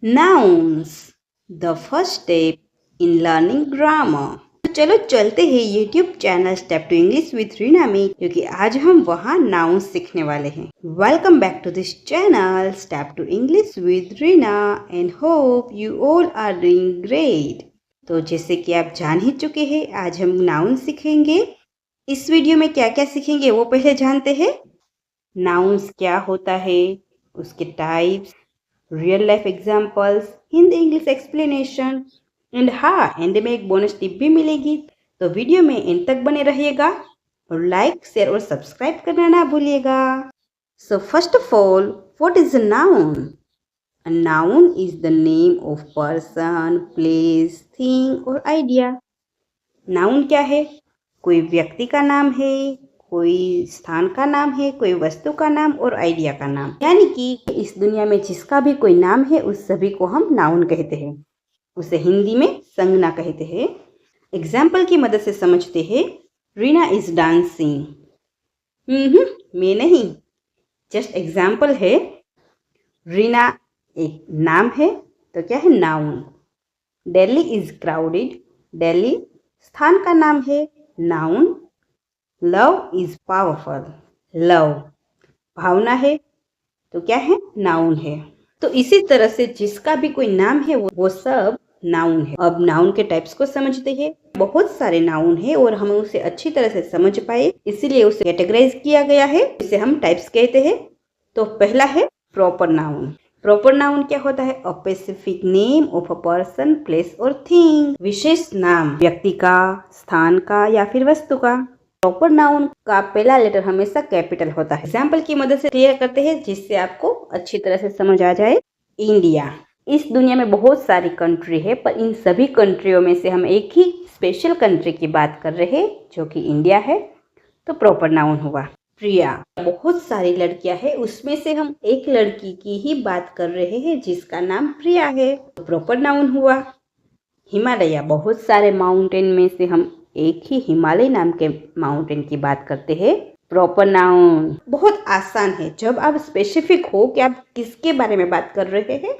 Nouns, the first step in learning grammar. तो चलो चलते हैं YouTube channel step to English with Reena में, क्योंकि आज हम वहाँ नाउन्स सीखने वाले हैं। Welcome back to this channel step to English with Reena and hope you all are doing great. तो जैसे कि आप जान ही चुके हैं, आज हम नाउन सीखेंगे। इस वीडियो में क्या क्या सीखेंगे वो पहले जानते हैं। नाउन्स क्या होता है, उसके types, real life examples, Hindi English explanation and and में एक बोनस टिप भी मिलेगी। तो वीडियो में एंड तक बने रहिएगा और लाइक शेयर और सब्सक्राइब करना ना भूलिएगा। So first of all, what is a noun? A noun is the name of person, place, thing और आइडिया। नाउन क्या है? कोई व्यक्ति का नाम है, कोई स्थान का नाम है, कोई वस्तु का नाम और आइडिया का नाम। यानी कि इस दुनिया में जिसका भी कोई नाम है उस सभी को हम नाउन कहते हैं। उसे हिंदी में संज्ञा कहते हैं। एग्जाम्पल की मदद से समझते हैं। Reena is dancing. मैं नहीं, जस्ट एग्जाम्पल है। रीना एक नाम है, तो क्या है? Noun. Delhi is crowded. Delhi स्थान का नाम है, noun. Love is powerful. Love भावना है, तो क्या है? नाउन है। तो इसी तरह से जिसका भी कोई नाम है वो सब नाउन है। अब नाउन के टाइप्स को समझते हैं। बहुत सारे नाउन है और हमें उसे अच्छी तरह से समझ पाए इसीलिए उसे कैटेगराइज किया गया है, इसे हम टाइप्स कहते हैं। तो पहला है प्रॉपर नाउन। प्रॉपर नाउन क्या होता है? A specific name of a person, place और थिंग। विशेष नाम व्यक्ति का, स्थान का या फिर वस्तु का। प्रॉपर नाउन का पहला लेटर हमेशा कैपिटल होता है। एग्जाम्पल की मदद से क्लियर करते हैं जिससे आपको अच्छी तरह से समझ आ जाए। इंडिया। इस दुनिया में बहुत सारी कंट्री है, पर इन सभी कंट्रियों में से हम एक ही स्पेशल कंट्री की बात कर रहे हैं जो कि इंडिया है, तो प्रॉपर नाउन हुआ। प्रिया। बहुत सारी लड़कियां हैं, उसमें से हम एक लड़की की ही बात कर रहे हैं जिसका नाम प्रिया है, तो प्रॉपर नाउन हुआ। हिमालय। बहुत सारे माउंटेन में से हम एक ही हिमालय नाम के माउंटेन की बात करते हैं, प्रॉपर नाउन। बहुत आसान है, जब आप स्पेसिफिक हो कि आप किसके बारे में बात कर रहे हैं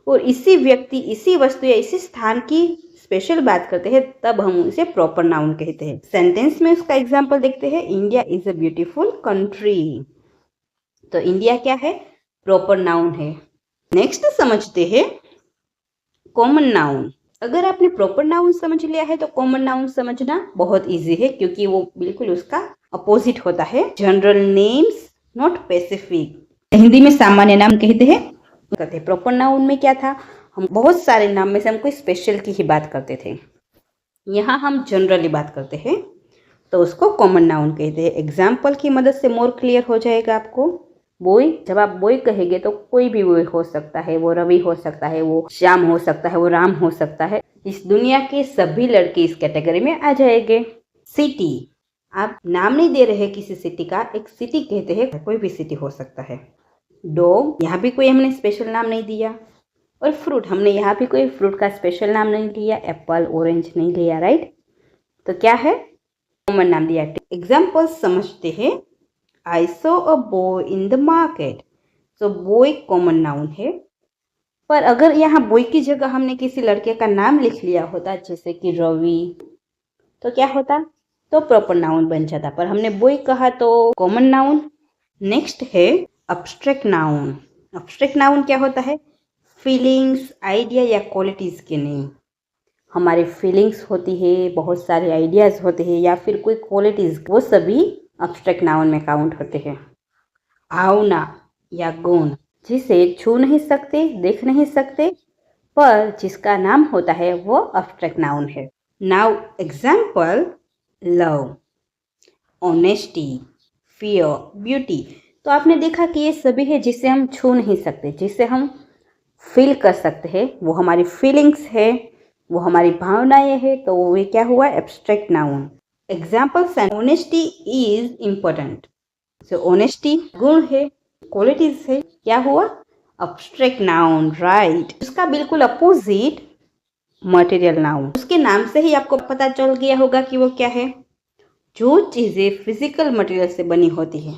और इसी व्यक्ति, इसी वस्तु या इसी स्थान की स्पेशल बात करते हैं, तब हम उसे प्रॉपर नाउन कहते हैं। सेंटेंस में उसका एग्जांपल देखते हैं। India is a beautiful country. तो इंडिया क्या है? प्रॉपर नाउन है। नेक्स्ट समझते हैं कॉमन नाउन। अगर आपने प्रॉपर नाउन समझ लिया है तो कॉमन नाउन समझना बहुत इजी है, क्योंकि वो बिल्कुल उसका अपोजिट होता है। General names, not specific. Hindi में सामान्य नाम कहते हैं। प्रॉपर नाउन में क्या था? हम बहुत सारे नाम में से हम कोई स्पेशल की ही बात करते थे। यहाँ हम जनरली बात करते हैं, तो उसको कॉमन नाउन कहते हैं। एग्जाम्पल की मदद से मोर क्लियर हो जाएगा आपको। बॉय, जब आप बॉय कहेंगे तो कोई भी बॉय हो सकता है, वो रवि हो सकता है, वो श्याम हो सकता है, वो राम हो सकता है। इस दुनिया के सभी लड़के इस कैटेगरी में आ जाएंगे। सिटी, आप नाम नहीं दे रहे किसी सिटी का, एक सिटी कहते हैं, कोई भी सिटी हो सकता है। डॉग, यहाँ भी कोई हमने स्पेशल नाम नहीं दिया। और फ्रूट, हमने यहाँ भी कोई फ्रूट का स्पेशल नाम नहीं लिया, एप्पल, ऑरेंज नहीं लिया, राइट? तो क्या है? कॉमन नाम दिया। एग्जाम्पल समझते हैं। I saw a boy in the market. So boy common noun है, पर अगर यहाँ boy की जगह हमने किसी लड़के का नाम लिख लिया होता, जैसे कि रवि, तो क्या होता? तो प्रॉपर नाउन बन जाता, पर हमने boy कहा तो कॉमन नाउन। नेक्स्ट है अब्स्ट्रैक्ट नाउन। अब्स्ट्रैक्ट नाउन क्या होता है? फीलिंग्स, आइडिया या क्वालिटीज के नेम। हमारी फीलिंग्स होती है, बहुत सारे आइडियाज होते हैं या फिर कोई क्वालिटीज, वो सभी अब्स्ट्रैक्ट नाउन में काउंट होते हैं। भावना या गुण, जिसे छू नहीं सकते, देख नहीं सकते, पर जिसका नाम होता है, वो अब्स्ट्रैक्ट नाउन है। Now example, love, honesty, fear, beauty. तो आपने देखा कि ये सभी है जिसे हम छू नहीं सकते, जिसे हम फील कर सकते हैं, वो हमारी फीलिंग्स है, वो हमारी भावनाएं है, तो वो क्या हुआ? Abstract noun. Examples and honesty is important. So honesty गुण है, क्वालिटीज है, क्या हुआ? Abstract noun, right. उसका बिल्कुल अपोजिट मटेरियल नाउन। उसके नाम से ही आपको पता चल गया होगा कि वो क्या है। जो चीजें फिजिकल मटेरियल से बनी होती है,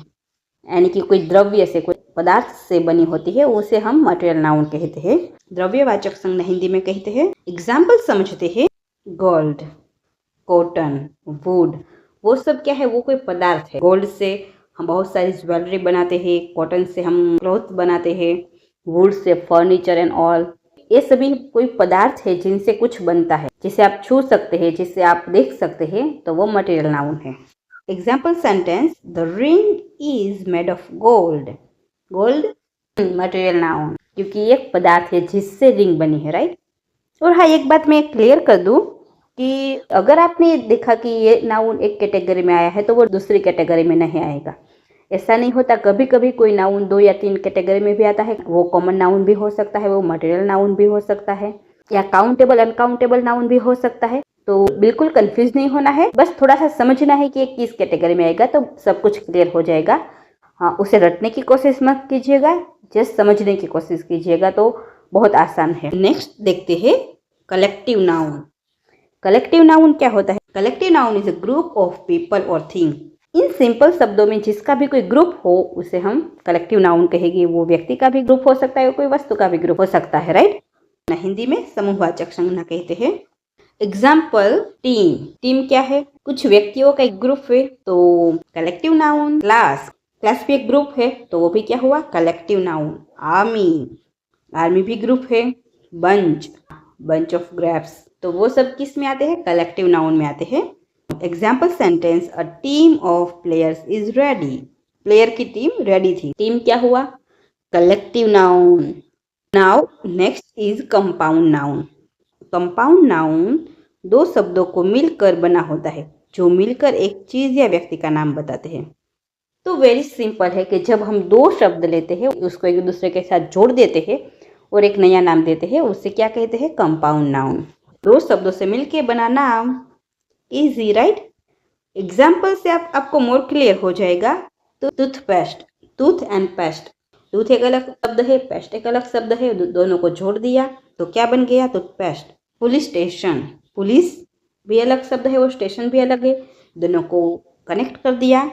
यानी कि कोई द्रव्य से, कोई पदार्थ से बनी होती है, उसे हम मटेरियल नाउन कहते हैं। द्रव्यवाचक संज्ञा हिंदी में कहते हैं। एग्जाम्पल समझते हैं। गोल्ड, कॉटन, वुड, वो सब क्या है? वो कोई पदार्थ है। गोल्ड से हम बहुत सारी ज्वेलरी बनाते हैं, कॉटन से हम क्लॉथ बनाते हैं, would say furniture and all. ये सभी कोई पदार्थ है जिनसे कुछ बनता है, जिसे आप छू सकते हैं, जिसे आप देख सकते हैं, तो वो मटेरियल नाउन है। Example sentence, the ring is made of gold. Gold material noun, क्योंकि ये एक पदार्थ है जिससे रिंग बनी है, राइट। और हाँ, एक बात मैं क्लियर कर दूं कि अगर आपने देखा कि ये नाउन एक कैटेगरी में आया है तो वो दूसरी कैटेगरी में नहीं आएगा। ऐसा नहीं होता। कभी कभी कोई नाउन 2 या 3 कैटेगरी में भी आता है। वो कॉमन नाउन भी हो सकता है, वो मटेरियल नाउन भी हो सकता है, या काउंटेबल अनकाउंटेबल नाउन भी हो सकता है। तो बिल्कुल कंफ्यूज नहीं होना है, बस थोड़ा सा समझना है कि ये किस कैटेगरी में आएगा, तो सब कुछ क्लियर हो जाएगा। हाँ, उसे रटने की कोशिश मत कीजिएगा, जस्ट समझने की कोशिश कीजिएगा, तो बहुत आसान है। नेक्स्ट देखते हैं कलेक्टिव नाउन। कलेक्टिव नाउन क्या होता है? Collective noun is a group of people और थिंग। इन सिंपल शब्दों में जिसका भी कोई ग्रुप हो उसे हम कलेक्टिव नाउन कहेंगे। वो व्यक्ति का भी ग्रुप हो सकता है, कोई वस्तु का भी ग्रुप हो सकता है, राइट। हिंदी में समूहवाचक संज्ञा कहते हैं। Example, team. टीम क्या है? कुछ व्यक्तियों का एक ग्रुप है, तो कलेक्टिव नाउन। क्लास, क्लास भी एक ग्रुप है, तो वो भी क्या हुआ? Collective noun. आर्मी, आर्मी भी ग्रुप है। बंच, बंच ऑफ ग्रेप्स, तो वो सब किस में आते हैं? कलेक्टिव नाउन में आते हैं। Example sentence, a team of players is ready. Player की टीम रेडी थी। टीम क्या हुआ? Collective noun. Now next is compound noun. Compound noun 2 शब्दों को मिलकर बना होता है, जो मिलकर एक चीज या व्यक्ति का नाम बताते हैं। तो वेरी सिंपल है कि जब हम 2 शब्द लेते हैं, उसको एक दूसरे के साथ जोड़ देते हैं और एक नया नाम देते हैं, उसे क्या कहते हैं? Compound noun. 2 शब्दों से मिलके बना नाम। Easy, right. एग्जाम्पल से आपको मोर क्लियर हो जाएगा। तो toothpaste, tooth and paste. Tooth एक अलग शब्द है, पेस्ट एक अलग शब्द है, दोनों को जोड़ दिया तो क्या बन गया? टूथपेस्ट। पुलिस स्टेशन, पुलिस भी अलग शब्द है और स्टेशन भी अलग है, दोनों को कनेक्ट कर दिया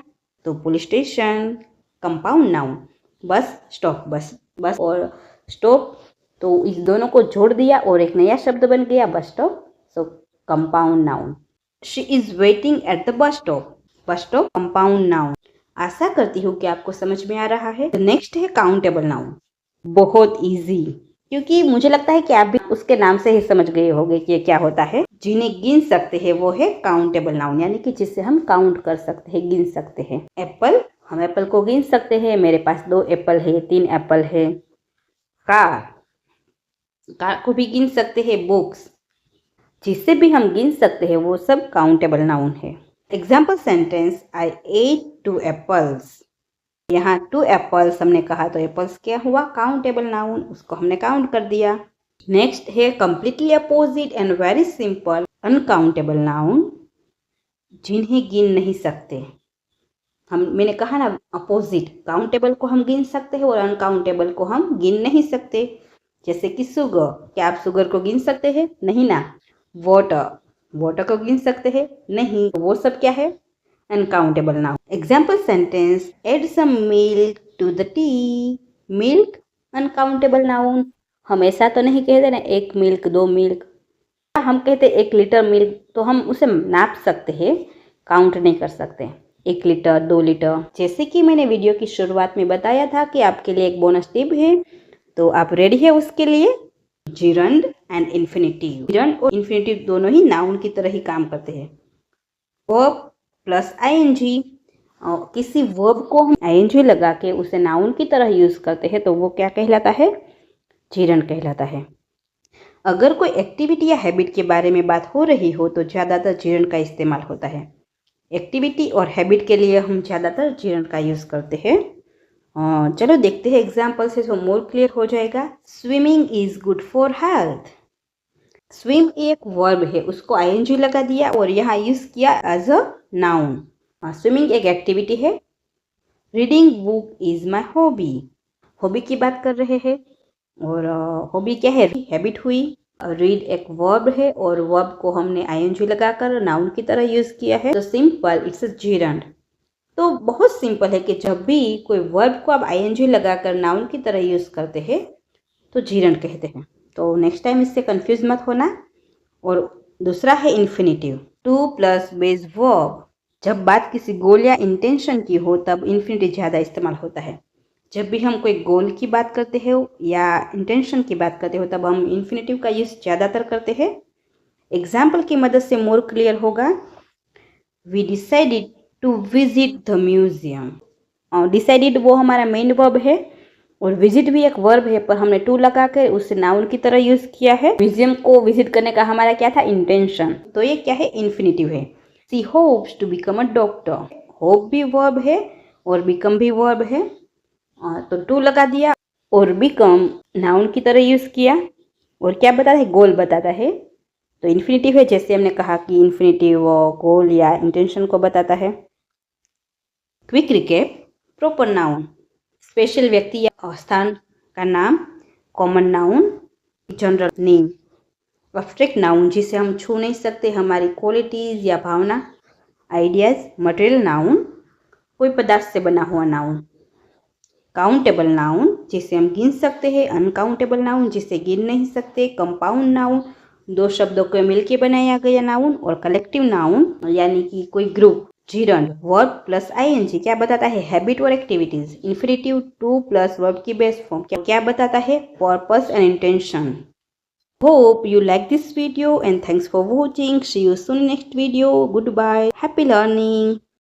तो पुलिस स्टेशन। Compound noun. बस स्टॉप, बस बस और स्टॉप, तो इस दोनों को जोड़ दिया और एक नया शब्द बन गया bus stop, so compound noun. She is waiting at the bus stop. Bus stop compound noun. आशा करती हूँ कि आपको समझ में आ रहा है। नेक्स्ट है काउंटेबल नाउन। बहुत इजी, क्योंकि मुझे लगता है कि आप भी उसके नाम से ही समझ गए होंगे कि ये क्या होता है। जिन्हें गिन सकते हैं वो है काउंटेबल नाउन, यानी कि जिससे हम काउंट कर सकते हैं, गिन सकते हैं। एप्पल, हम एप्पल को गिन सकते हैं। मेरे पास 2 एप्पल है, 3 एप्पल है। कार, कार को भी गिन सकते हैं। बुक्स, जिससे भी हम गिन सकते हैं, वो सब काउंटेबल नाउन है। एग्जाम्पल सेंटेंस, आई एट 2 एप्पल्स। यहाँ 2 एप्पल्स हमने कहा तो एप्पल्स क्या हुआ? काउंटेबल नाउन, उसको हमने काउंट कर दिया। नेक्स्ट है completely opposite and very simple uncountable noun, जिन्हें गिन नहीं सकते। मैंने कहा ना, अपोजिट, काउंटेबल को हम गिन सकते हैं और अनकाउंटेबल को हम गिन नहीं सकते। जैसे कि शुगर, क्या आप शुगर को गिन सकते हैं? नहीं ना। वाटर, वाटर को गिन सकते हैं? नहीं। तो वो सब क्या है? Uncountable noun. Example sentence, add some milk to the tea. Milk uncountable noun. हम ऐसा तो नहीं कहते ना 1 मिल्क 2 मिल्क, हम कहते 1 लीटर मिल्क, तो हम उसे नाप सकते हैं, काउंट नहीं कर सकते। 1 लीटर 2 लीटर। जैसे कि मैंने वीडियो की शुरुआत में बताया था कि आपके लिए एक बोनस टिप है, तो आप रेडी है उसके लिए? Gerund and infinitive. जिरंड और इन्फिनिटिव दोनों ही नाउन की तरह ही काम करते हैं। वर्ब प्लस आईएनजी, किसी वर्ब को हम आईएनजी लगा के उसे नाउन की तरह यूज करते हैं तो वो क्या कहलाता है? जिरंड कहलाता है। अगर कोई एक्टिविटी या हैबिट के बारे में बात हो रही हो तो ज़्यादातर जिरंड का इस्तेमाल होता है। एक्टिविटी और हैबिट के लिए हम ज़्यादातर जिरंड का यूज़ करते हैं। चलो देखते हैं एग्जाम्पल से, तो मोर क्लियर हो जाएगा। Swimming is good for health. Swim एक वर्ब है, उसको आईएनजी लगा दिया और यहाँ यूज किया एज अ नाउन। स्विमिंग एक एक्टिविटी है। Reading book is my hobby, hobby की बात कर रहे हैं। और हॉबी क्या है? हैबिट हुई। रीड एक वर्ब है और वर्ब को हमने आईएनजी लगाकर नाउन की तरह यूज किया है, तो सिंपल, इट्स अ जिरंड। तो बहुत सिंपल है कि जब भी कोई वर्ब को आप आईएनजी लगाकर नाउन की तरह यूज़ करते हैं तो जीरंड कहते हैं। तो नेक्स्ट टाइम इससे कंफ्यूज मत होना। और दूसरा है infinitive, to plus base verb. जब बात किसी गोल या इंटेंशन की हो तब इन्फिनेटिव ज़्यादा इस्तेमाल होता है। जब भी हम कोई गोल की बात करते हैं या इंटेंशन की बात करते हो तब हम इन्फिनेटिव का यूज़ ज़्यादातर करते हैं। एग्जाम्पल की मदद से मोर क्लियर होगा। We decided to visit the museum. Decided वो हमारा मेन वर्ब है और विजिट भी एक वर्ब है, पर हमने टू लगा कर उसे नाउन की तरह यूज़ किया है। म्यूजियम को विजिट करने का हमारा क्या था, इंटेंशन। तो ये क्या है, इन्फिनेटिव है। She hopes to become a doctor. Hope भी वर्ब है और बिकम भी वर्ब है। तो टू लगा दिया और बिकम नाउन की तरह यूज़ किया। और क्या बताता है, गोल बताता है। तो इन्फिनेटिव है, जैसे हमने कहा कि इन्फिनेटिव गोल या इंटेंशन को बताता है। Quick recap, proper noun special व्यक्ति या स्थान का नाम, common noun general name, abstract noun जिसे हम छू नहीं सकते, हमारी क्वालिटीज़ या भावना, आइडियाज़। मटेरियल नाउन कोई पदार्थ से बना हुआ नाउन। काउंटेबल नाउन जिसे हम गिन सकते हैं, अनकाउंटेबल नाउन जिसे गिन नहीं सकते, कंपाउंड नाउन दो शब्दों को मिलकर बनाया गया नाउन, और कलेक्टिव नाउन यानी कि कोई group. Gerund verb plus ING क्या बताता है, हैबिट और activities. Infinitive to plus verb की बेस फॉर्म क्या बताता है, purpose and intention. Hope you like this video and thanks for watching. See you soon next video. Goodbye. Happy learning.